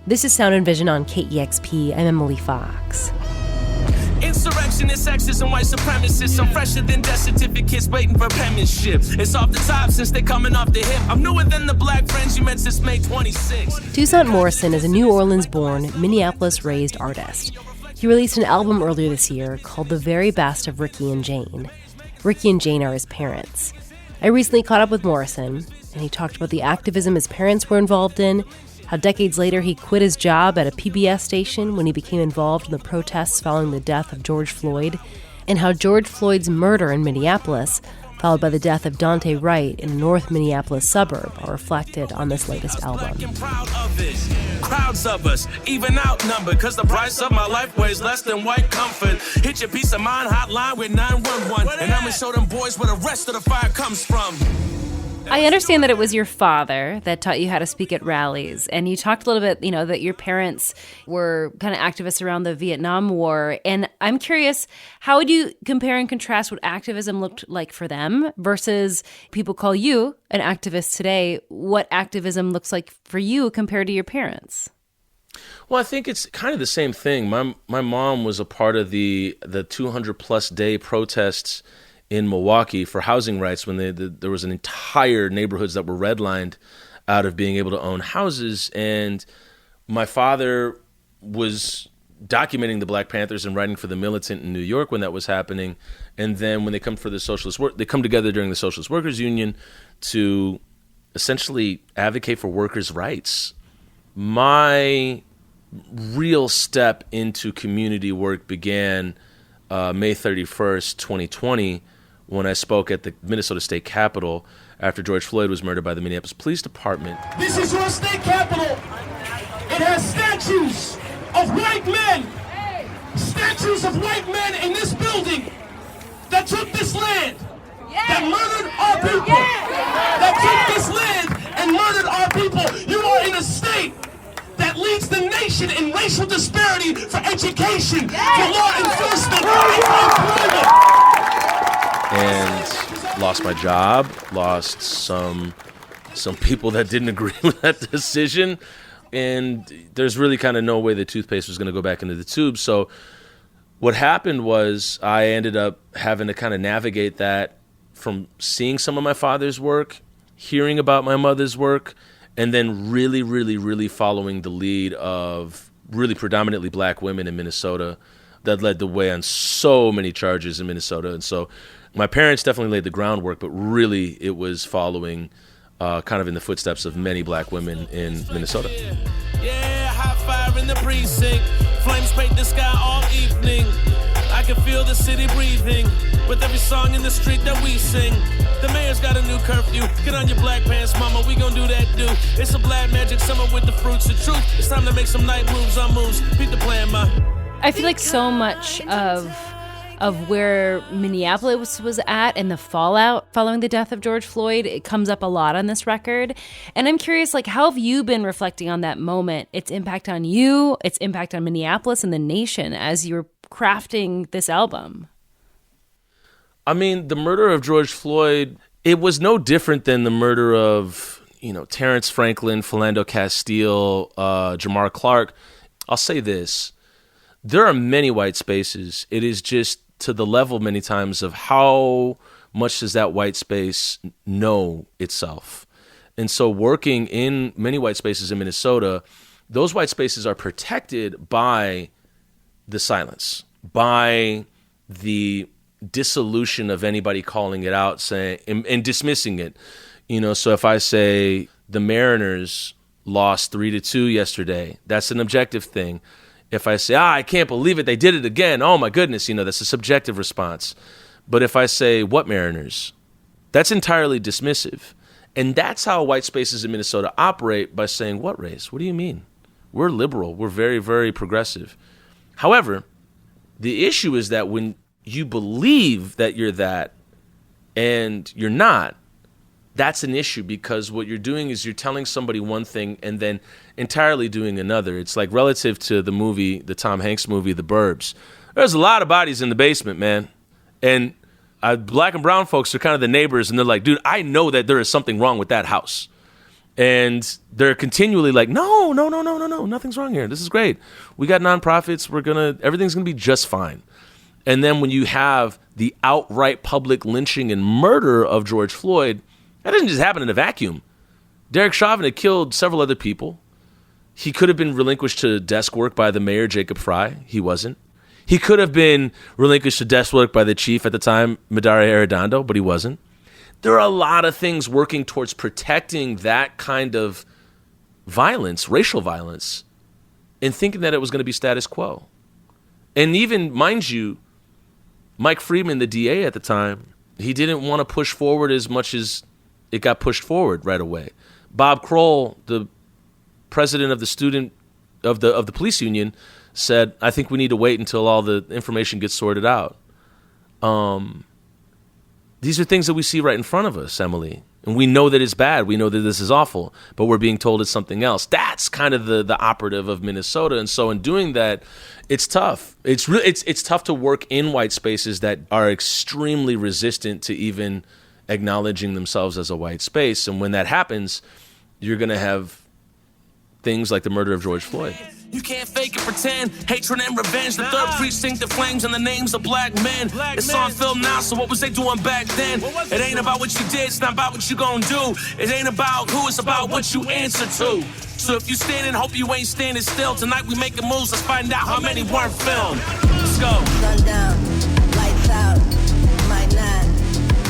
This is Sound and Vision on KEXP. I'm Emily Fox. Insurrectionist, sexism, white supremacists. I'm fresher than death certificates waiting for penmanship. It's off the top since they're coming off the hip. I'm newer than the black friends you met since May 26. Toussaint Morrison is a New Orleans-born, Minneapolis-raised artist. He released an album earlier this year called The Very Best of Ricky and Jane. Ricky and Jane are his parents. I recently caught up with Morrison, and he talked about the activism his parents were involved in, how decades later he quit his job at a PBS station when he became involved in the protests following the death of George Floyd, and how George Floyd's murder in Minneapolis, followed by the death of Daunte Right in a North Minneapolis suburb, are reflected on this latest album. Crowds of us, even outnumbered, cause the price of my life weighs less than white comfort. Hit your peace of mind hotline with 911, and I'ma show them boys where the rest of the fire comes from. I understand that it was your father that taught you how to speak at rallies. And you talked a little bit, that your parents were kind of activists around the Vietnam War. And I'm curious, how would you compare and contrast what activism looked like for them versus people call you an activist today? What activism looks like for you compared to your parents? Well, I think it's kind of the same thing. My mom was a part of the 200-plus day protests in Milwaukee for housing rights when there was an entire neighborhoods that were redlined out of being able to own houses. And my father was documenting the Black Panthers and writing for the Militant in New York when that was happening. And then when they come for the socialist work, they come together during the Socialist Workers Union to essentially advocate for workers' rights. My real step into community work began May 31st, 2020, when I spoke at the Minnesota State Capitol after George Floyd was murdered by the Minneapolis Police Department. This is your state capitol. It has statues of white men. Statues of white men in this building that took this land, that murdered our people, that took this land and murdered our people. You are in a state that leads the nation in racial disparity for education, for law enforcement, and for employment. And lost my job, lost some people that didn't agree with that decision, and there's really kind of no way the toothpaste was going to go back into the tube. So what happened was I ended up having to kind of navigate that from seeing some of my father's work, hearing about my mother's work, and then really, really, really following the lead of really predominantly black women in Minnesota that led the way on so many charges in Minnesota. And so my parents definitely laid the groundwork, but really it was following kind of in the footsteps of many black women in Minnesota. Yeah, hot fire in the precinct. Flames paint the sky all evening. I can feel the city breathing with every song in the street that we sing. The mayor's got a new curfew. Get on your black pants, mama, we gon' do that do. It's a black magic summer with the fruits of truth. It's time to make some night moves on moves. Beat the plan, ma. I feel like so much of where Minneapolis was at and the fallout following the death of George Floyd, it comes up a lot on this record. And I'm curious, how have you been reflecting on that moment, its impact on you, its impact on Minneapolis and the nation as you're crafting this album? I mean, the murder of George Floyd, it was no different than the murder of, Terrence Franklin, Philando Castile, Jamar Clark. I'll say this. There are many white spaces. It is just to the level many times of how much does that white space know itself. And so working in many white spaces in Minnesota, those white spaces are protected by the silence, by the dissolution of anybody calling it out, saying and dismissing it. So if I say the Mariners lost 3-2 yesterday, that's an objective thing. If I say, I can't believe it, they did it again, oh my goodness, that's a subjective response. But if I say, what Mariners? That's entirely dismissive. And that's how white spaces in Minnesota operate, by saying, what race? What do you mean? We're liberal. We're very, very progressive. However, the issue is that when you believe that you're that and you're not, that's an issue, because what you're doing is you're telling somebody one thing and then entirely doing another. It's like relative to the movie, the Tom Hanks movie, The Burbs. There's a lot of bodies in the basement, man. And black and brown folks are kind of the neighbors, and they're like, dude, I know that there is something wrong with that house. And they're continually like, no, nothing's wrong here. This is great. We got nonprofits. Everything's gonna be just fine. And then when you have the outright public lynching and murder of George Floyd, that didn't just happen in a vacuum. Derek Chauvin had killed several other people. He could have been relinquished to desk work by the mayor, Jacob Fry. He wasn't. He could have been relinquished to desk work by the chief at the time, Madara Arredondo, but he wasn't. There are a lot of things working towards protecting that kind of violence, racial violence, and thinking that it was going to be status quo. And even, mind you, Mike Freeman, the DA at the time, he didn't want to push forward as much as it got pushed forward right away. Bob Kroll, the president of the police union, said, I think we need to wait until all the information gets sorted out. These are things that we see right in front of us, Emily. And we know that it's bad. We know that this is awful, but we're being told it's something else. That's kind of the operative of Minnesota. And so in doing that, it's tough. It's tough to work in white spaces that are extremely resistant to even acknowledging themselves as a white space. And when that happens, you're going to have things like the murder of George Floyd. You can't fake it, pretend. Hatred and revenge. The third precinct, the flames and the names of black men. It's on film now, so what was they doing back then? It ain't about what you did, it's not about what you gonna do. It ain't about who, it's about what you answer to. So if you standing, hope you ain't standing still. Tonight we making moves, let's find out how many weren't filmed. Let's go. Sundown, lights out, might not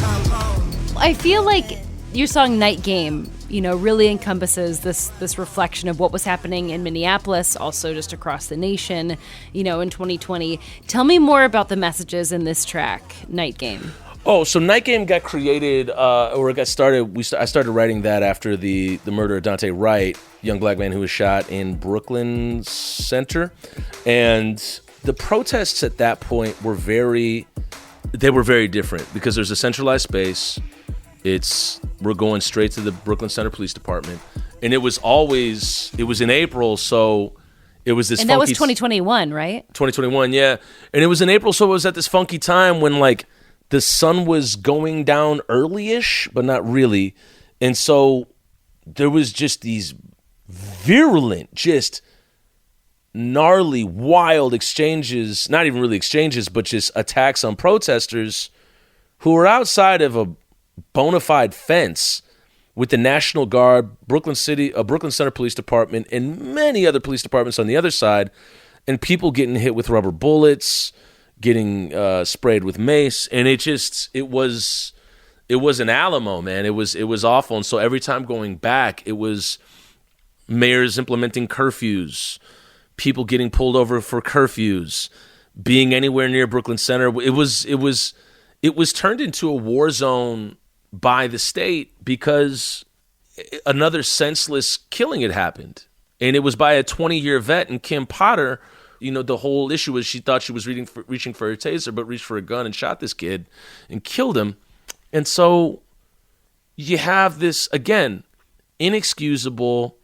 come home. I feel like your song Night Game, really encompasses this reflection of what was happening in Minneapolis, also just across the nation, in 2020. Tell me more about the messages in this track, Night Game. Oh, so Night Game got created, or it got started. I started writing that after the murder of Daunte Right, young black man who was shot in Brooklyn Center. And the protests at that point were very different because there's a centralized space. We're going straight to the Brooklyn Center Police Department. And it was in April, so it was this funky... And that was 2021, right? 2021, yeah. And it was in April, so it was at this funky time when, the sun was going down early-ish, but not really. And so there was just these virulent, just gnarly, wild exchanges, not even really exchanges, but just attacks on protesters who were outside of a bona fide fence with the National Guard, Brooklyn Center Police Department, and many other police departments on the other side, and people getting hit with rubber bullets, getting sprayed with mace, and it was an Alamo, man. It was awful. And so every time going back, it was mayors implementing curfews, people getting pulled over for curfews, being anywhere near Brooklyn Center. It was turned into a war zone by the state because another senseless killing had happened. And it was by a 20-year vet, and Kim Potter. The whole issue was she thought she was reaching for her taser, but reached for a gun and shot this kid and killed him. And so you have this, again, inexcusable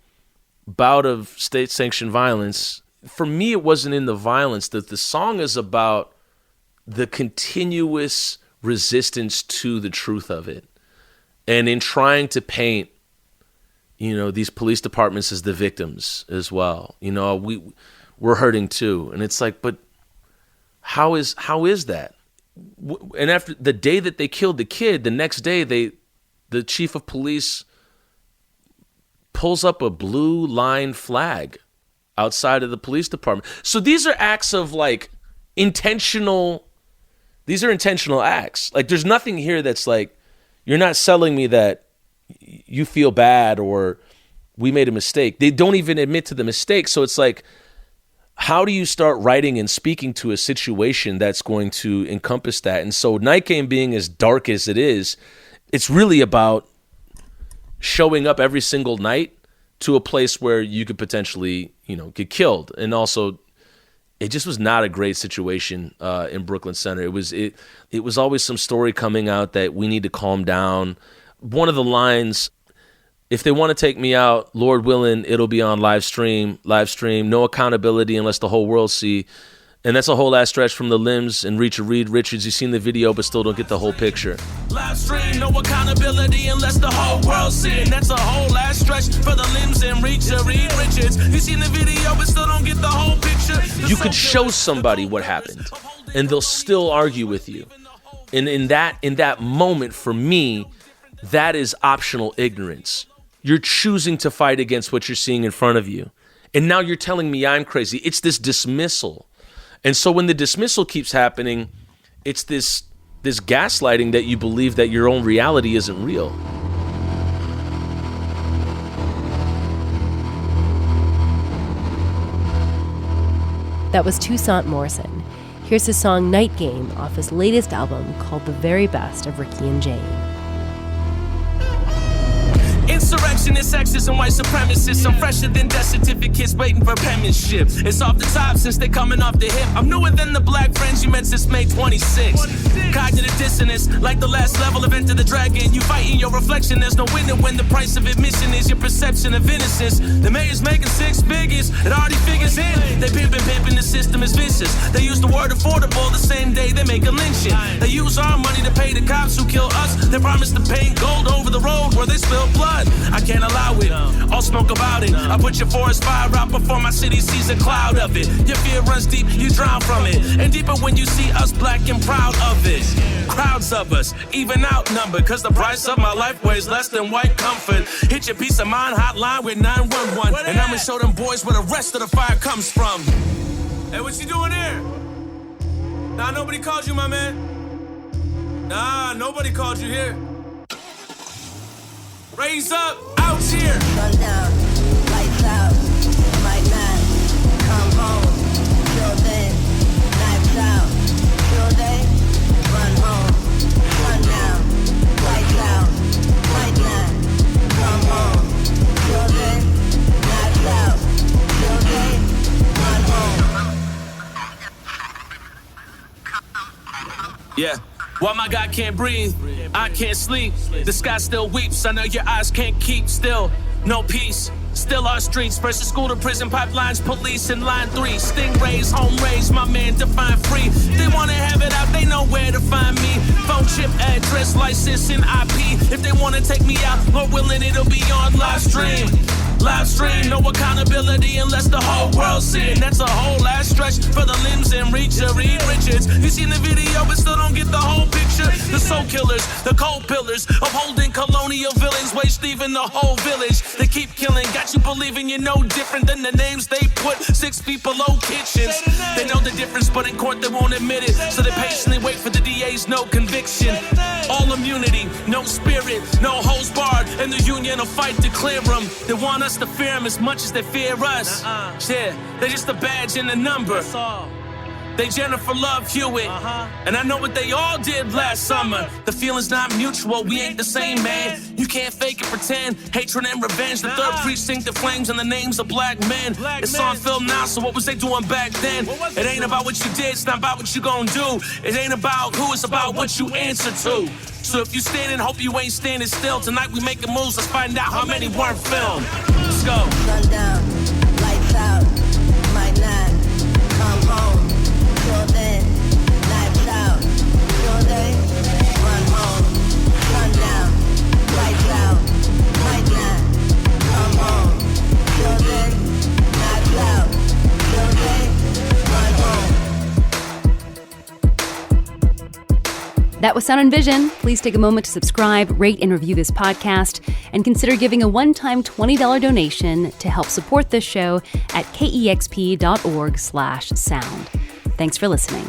bout of state-sanctioned violence. For me, it wasn't in the violence. That the song is about the continuous resistance to the truth of it. And in trying to paint, these police departments as the victims as well. We're hurting too. And it's like, but how is that? And after the day that they killed the kid, the next day the chief of police pulls up a blue line flag outside of the police department. So these are acts of intentional acts. There's nothing here that's you're not selling me that you feel bad or we made a mistake. They don't even admit to the mistake. So it's how do you start writing and speaking to a situation that's going to encompass that? And so Night Game being as dark as it is, it's really about showing up every single night to a place where you could potentially, get killed. And also, it just was not a great situation in Brooklyn Center. It was always some story coming out that we need to calm down. One of the lines, if they want to take me out, Lord willing, it'll be on live stream, no accountability unless the whole world see. And that's a whole last stretch from the Limbs and Reacher Reed Richards. You've seen the video, but still don't get the whole picture. Live stream, no accountability unless the whole world see it. That's a whole last stretch for the limbs and reach to Reed Richards. You seen the video but still don't get the whole picture. You could show somebody what happened and they'll still argue with you. And in that moment, for me, that is optional ignorance. You're choosing to fight against what you're seeing in front of you. And now you're telling me I'm crazy. It's this dismissal. And so when the dismissal keeps happening, it's this gaslighting that you believe that your own reality isn't real. That was Toussaint Morrison. Here's his song Night Game off his latest album called The Very Best of Ricky and Jane. Insurrectionists, sexism, white supremacists. I'm fresher than death certificates waiting for penmanship. It's off the top since they coming off the hip. I'm newer than the black friends you met since May 26. Cognitive dissonance, like the last level of Enter the Dragon. You fighting your reflection, there's no winner when the price of admission is your perception of innocence. The mayor's making six figures, it already figures in. They pimping, the system is vicious. They use the word affordable the same day they make a lynching. They use our money to pay the cops who kill us. They promise to paint gold over the road where they spill blood. I can't allow it, I'll smoke about it. I put your forest fire out before my city sees a cloud of it. Your fear runs deep, you drown from it. And deeper when you see us black and proud of it. Crowds of us, even outnumbered, cause the price of my life weighs less than white comfort. Hit your peace of mind hotline with 911. And I'ma show them boys where the rest of the fire comes from. Hey, what you doing here? Nah, nobody called you, my man. Nah, nobody called you here. Raise up, out here. Sun down, lights out, my man, come home. Till then, knives out. Till then, run home. Sun down, lights out, my man, come home. Till then, knives out. Till then, run home. Yeah. While my God can't breathe, I can't sleep. The sky still weeps, I know your eyes can't keep still. No peace, still our streets. Versus school to prison pipelines, police in line 3. Stingrays, home raised, my man define free. They wanna have it out, they know where to find me. Phone chip, address, license, and IP. If they wanna take me out, Lord willing, it'll be on live stream. Live stream, no accountability unless the whole world see it. That's a whole last stretch for the limbs and reach to Reed Richards. You seen the video but still don't get the whole picture. The soul killers, the cold pillars, upholding colonial villains, waste leaving the whole village. They keep killing, got you believing you're no different than the names they put 6 feet below kitchens. They know the difference but in court they won't admit it. So they patiently wait for the DA's no conviction. All immunity, no spirit, no holds barred. And the union will fight to clear them. They want us to fear them as much as they fear us. Yeah, they're just a badge and a number. They Jennifer Love Hewitt. And I know what they all did last summer. The feeling's not mutual, we ain't the same, man. You can't fake it, pretend. Hatred and revenge. The 3rd precinct, the flames and the names of black men. It's on film now, so what was they doing back then? It ain't about what you did, it's not about what you gon' do. It ain't about who, it's about what you answer to. So if you standing, hope you ain't standing still. Tonight we making moves, let's find out how many weren't filmed. Let's go. Sun down, lights out, my man, come home. Till then, knives out. Till then, run home. Sun down, lights out, my man, come home. Till then, knives out. Till then, run home. That was Sound and Vision. Please take a moment to subscribe, rate, and review this podcast, and consider giving a one-time $20 donation to help support this show at kexp.org/sound. Thanks for listening.